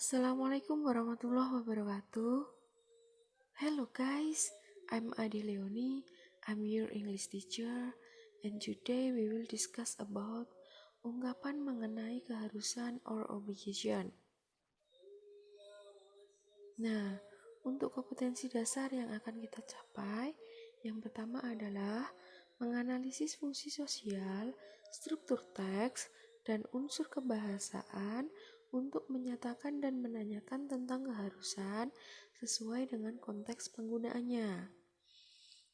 Assalamualaikum warahmatullahi wabarakatuh. Hello guys, I'm Adi Leoni. I'm your English teacher, and today we will discuss about ungkapan mengenai keharusan or obligation. Nah, untuk kompetensi dasar yang akan kita capai, yang pertama adalah menganalisis fungsi sosial, struktur teks, dan unsur kebahasaan untuk menyatakan dan menanyakan tentang keharusan sesuai dengan konteks penggunaannya.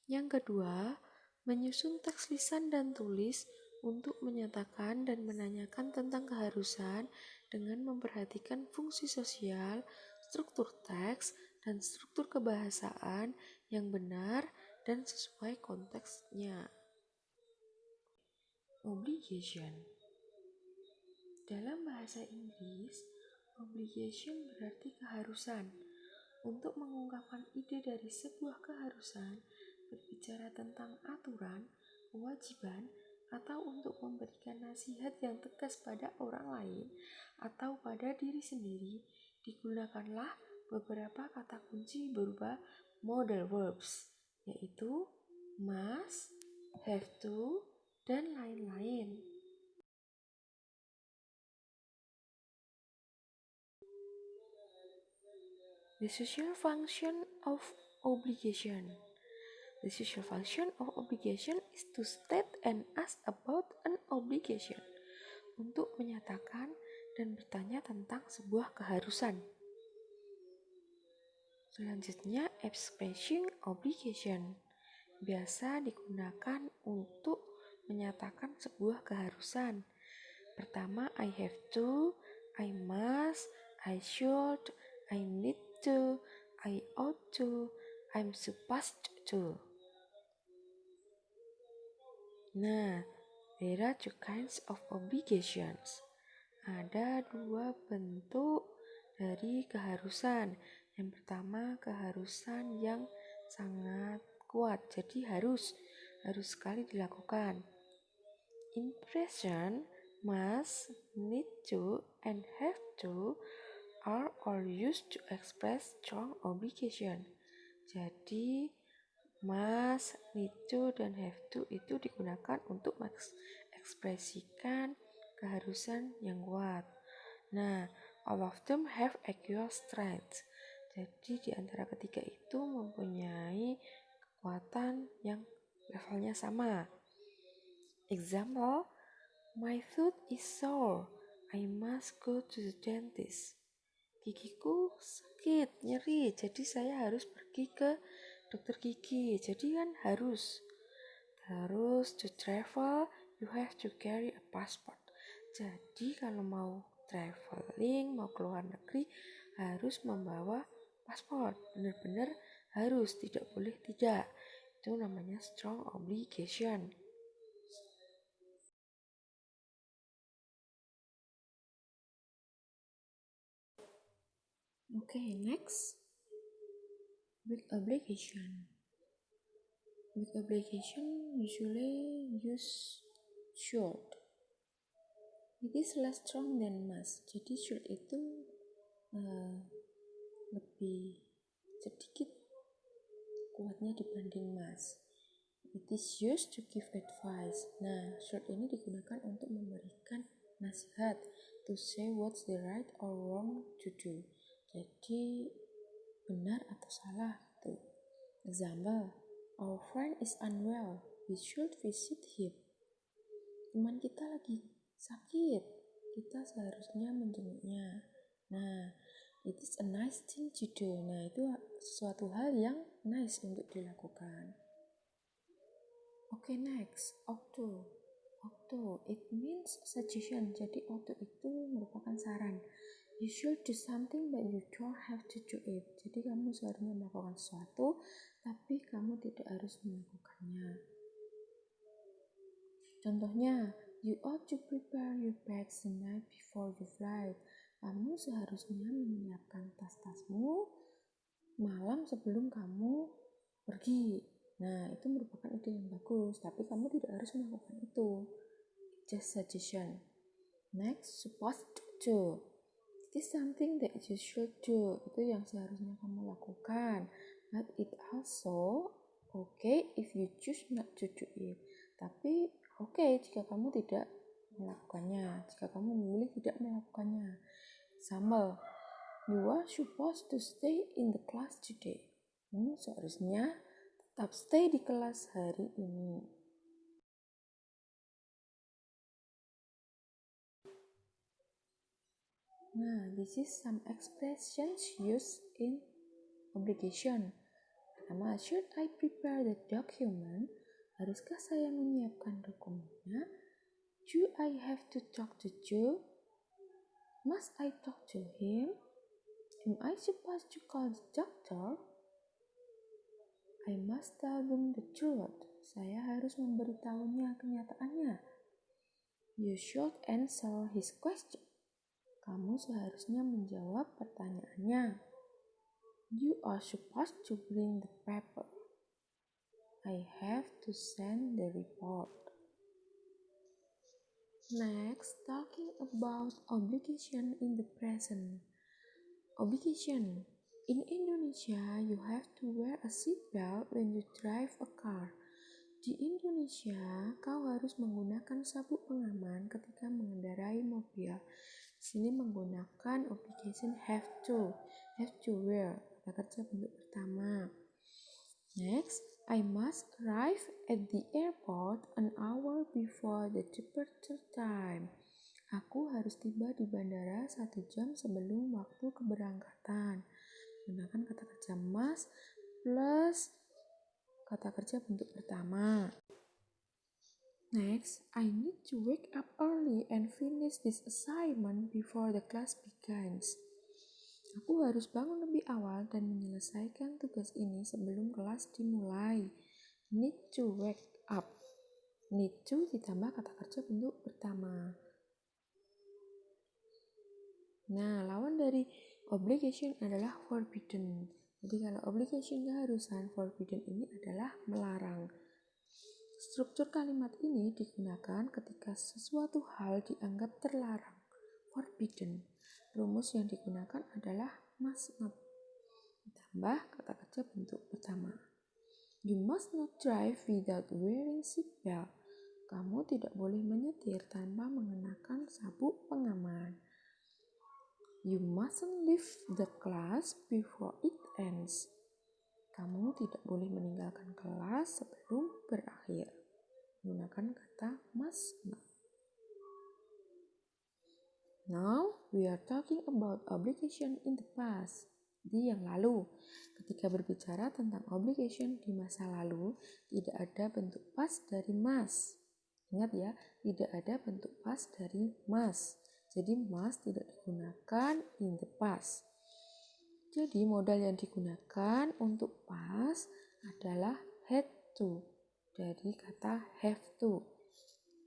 Yang kedua, menyusun teks lisan dan tulis untuk menyatakan dan menanyakan tentang keharusan dengan memperhatikan fungsi sosial, struktur teks, dan struktur kebahasaan yang benar dan sesuai konteksnya. Obligation. Dalam bahasa Inggris, obligation berarti keharusan. Untuk mengungkapkan ide dari sebuah keharusan, berbicara tentang aturan, kewajiban, atau untuk memberikan nasihat yang tegas pada orang lain atau pada diri sendiri, digunakanlah beberapa kata kunci berupa modal verbs, yaitu must, have to, dan lain-lain. The social function of obligation. The social function of obligation is to state and ask about an obligation. Untuk menyatakan dan bertanya tentang sebuah keharusan. Selanjutnya, expressing obligation. Biasa digunakan untuk menyatakan sebuah keharusan. Pertama, I have to, I must, I should, I need to, I ought to, I'm supposed to. Nah, there are two kinds of obligations. Ada dua bentuk dari keharusan. Yang pertama, keharusan yang sangat kuat, jadi harus sekali dilakukan. Impression, must, need to, and have to are all used to express strong obligation. Jadi must, need to, dan have to itu digunakan untuk mengekspresikan keharusan yang kuat. Nah, all of them have equal strength. Jadi di antara ketiga itu mempunyai kekuatan yang levelnya sama. Example, my tooth is sore. I must go to the dentist. Gigiku sakit, nyeri, jadi saya harus pergi ke dokter gigi. Jadi kan harus. Terus to travel, you have to carry a passport. Jadi kalau mau traveling, mau keluar negeri, harus membawa paspor. Benar-benar harus, tidak boleh tidak. Itu namanya strong obligation. Okay, next. With obligation. With obligation usually use should. It is less strong than must. Jadi should itu lebih sedikit kuatnya dibanding must. It is used to give advice. Nah, should ini digunakan untuk memberikan nasihat, to say what's the right or wrong to do. Jadi benar atau salah tuh. Example, our friend is unwell, we should visit him. Teman kita lagi sakit, kita seharusnya menjenguknya. Nah, it is a nice thing to do. Nah, itu sesuatu hal yang nice untuk dilakukan. Okay, next, ought to. It means suggestion. Jadi ought to itu merupakan saran. You should do something but you don't have to do it. Jadi kamu seharusnya melakukan sesuatu, tapi kamu tidak harus melakukannya. Contohnya, you ought to prepare your bags the night before you fly. Kamu seharusnya menyiapkan tas-tasmu malam sebelum kamu pergi. Nah, itu merupakan ide yang bagus, tapi kamu tidak harus melakukan itu. Just suggestion. Next, supposed to. It is something that you should do. Itu yang seharusnya kamu lakukan. But it also okay if you choose not to do it. Tapi jika kamu tidak melakukannya, jika kamu memilih tidak melakukannya. Example, you are supposed to stay in the class today. Kamu seharusnya tetap stay di kelas hari ini. Nah, this is some expressions used in obligation. Pertama, should I prepare the document? Haruskah saya menyiapkan dokumennya? Do I have to talk to Joe? Must I talk to him? Am I supposed to call the doctor? I must tell them the truth. Saya harus memberitahunya kenyataannya. You should answer his question. Kamu seharusnya menjawab pertanyaannya. You are supposed to bring the paper. I have to send the report. Next, talking about obligation in the present. Obligation. In Indonesia, you have to wear a seatbelt when you drive a car. Di Indonesia, kau harus menggunakan sabuk pengaman ketika mengendarai mobil. Di sini menggunakan obligation have to wear. Kata kerja bentuk pertama. Next, I must arrive at the airport an hour before the departure time. Aku harus tiba di bandara 1 jam sebelum waktu keberangkatan. Gunakan kata kerja must plus kata kerja bentuk pertama. Next, I need to wake up early and finish this assignment before the class begins. Aku harus bangun lebih awal dan menyelesaikan tugas ini sebelum kelas dimulai. Need to wake up. Need to ditambah kata kerja bentuk pertama. Nah, lawan dari obligation adalah forbidden. Jadi kalau obligation keharusan, forbidden ini adalah melarang. Struktur kalimat ini digunakan ketika sesuatu hal dianggap terlarang, forbidden. Rumus yang digunakan adalah must not. Ditambah kata kerja bentuk pertama. You must not drive without wearing seatbelt. Kamu tidak boleh menyetir tanpa mengenakan sabuk pengaman. You mustn't leave the class before it ends. Kamu tidak boleh meninggalkan kelas sebelum berakhir. Menggunakan kata must not. Now we are talking about obligation in the past. Di yang lalu, ketika berbicara tentang obligation di masa lalu, tidak ada bentuk past dari must. Ingat ya, tidak ada bentuk past dari must. Jadi must tidak digunakan in the past. Jadi modal yang digunakan untuk past adalah had to dari kata have to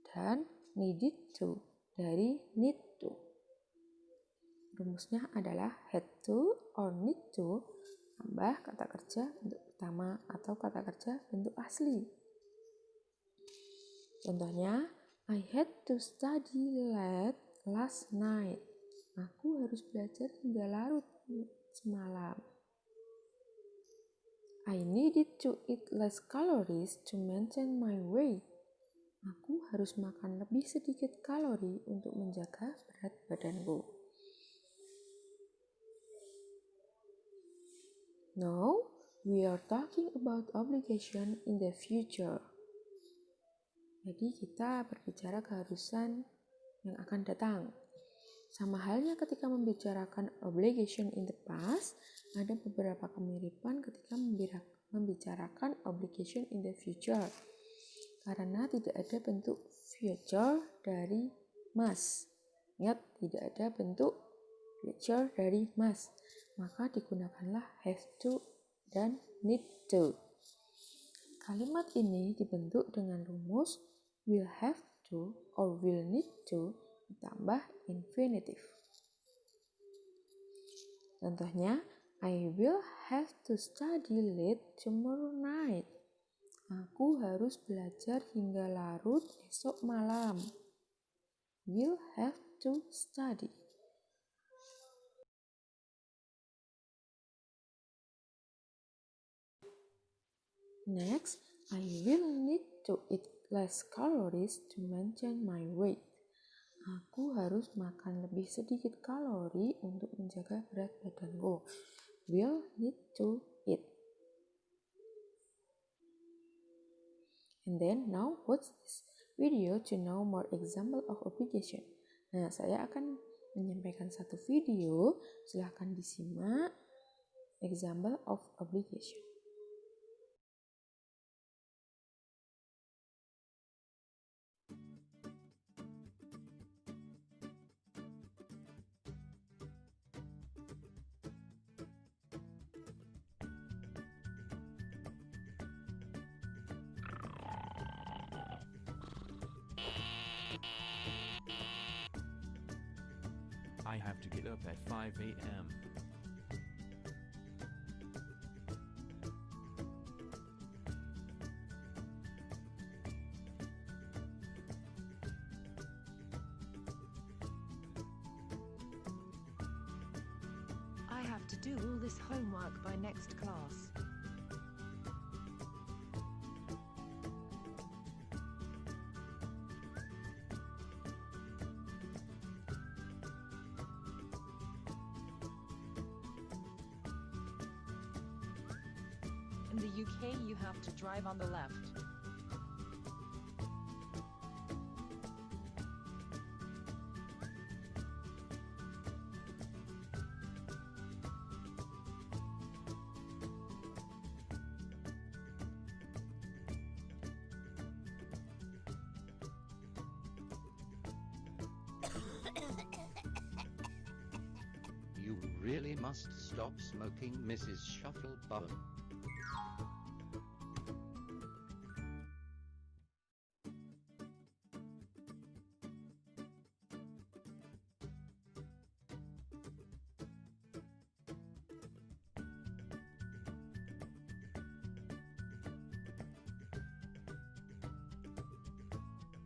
dan needed to dari need to. Rumusnya adalah had to or need to tambah kata kerja bentuk pertama atau kata kerja bentuk asli. Contohnya, I had to study late last night. Aku harus belajar hingga larut semalam. I needed to eat less calories to maintain my weight. Aku harus makan lebih sedikit kalori untuk menjaga berat badanku. Now, we are talking about obligation in the future. Jadi kita berbicara keharusan yang akan datang. Sama halnya ketika membicarakan obligation in the past, ada beberapa kemiripan ketika membicarakan obligation in the future. Karena tidak ada bentuk future dari must. Ingat, tidak ada bentuk future dari must. Maka digunakanlah have to dan need to. Kalimat ini dibentuk dengan rumus will have to or will need to ditambah infinitive. Contohnya, I will have to study late tomorrow night. Aku harus belajar hingga larut esok malam. Will have to study. Next, I will need to eat less calories to maintain my weight. Aku harus makan lebih sedikit kalori untuk menjaga berat badanku. Will need to eat. And then now watch this video to know more example of obligation. Nah, saya akan menyampaikan satu video, silahkan disimak example of obligation. I have to get up at 5 a.m. I have to do all this homework by next class. In the UK, you have to drive on the left. You really must stop smoking, Mrs. Shufflebottom.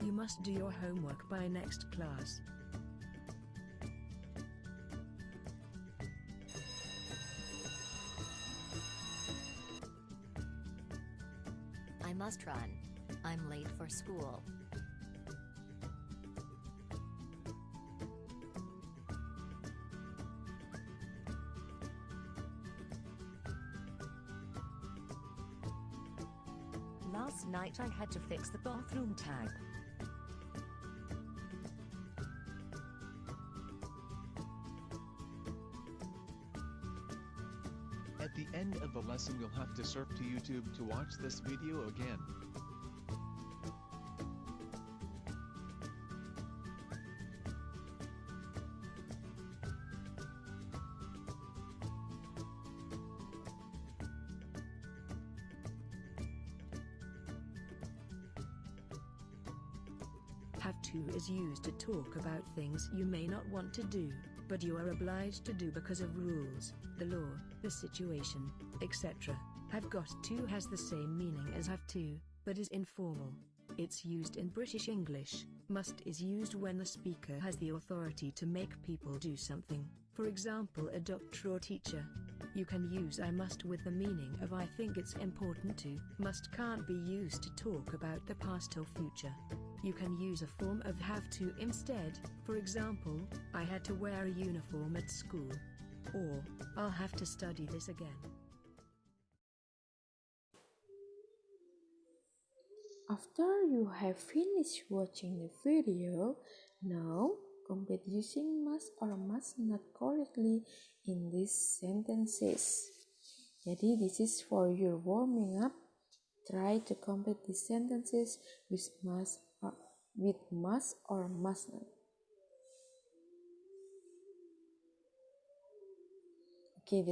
You must do your homework by next class. I must run. I'm late for school. Last night I had to fix the bathroom tap. At the end of the lesson you'll have to surf to YouTube to watch this video again. Have to is used to talk about things you may not want to do, but you are obliged to do because of rules, the law, the situation, etc. Have got to has the same meaning as have to, but is informal. It's used in British English. Must is used when the speaker has the authority to make people do something, for example a doctor or teacher. You can use I must with the meaning of I think it's important to. Must can't be used to talk about the past or future. You can use a form of have to instead, for example, I had to wear a uniform at school. Or, I'll have to study this again. After you have finished watching the video, now complete using must or must not correctly in these sentences. Jadi this is for your warming up. Try to complete these sentences with must or must not. Okay,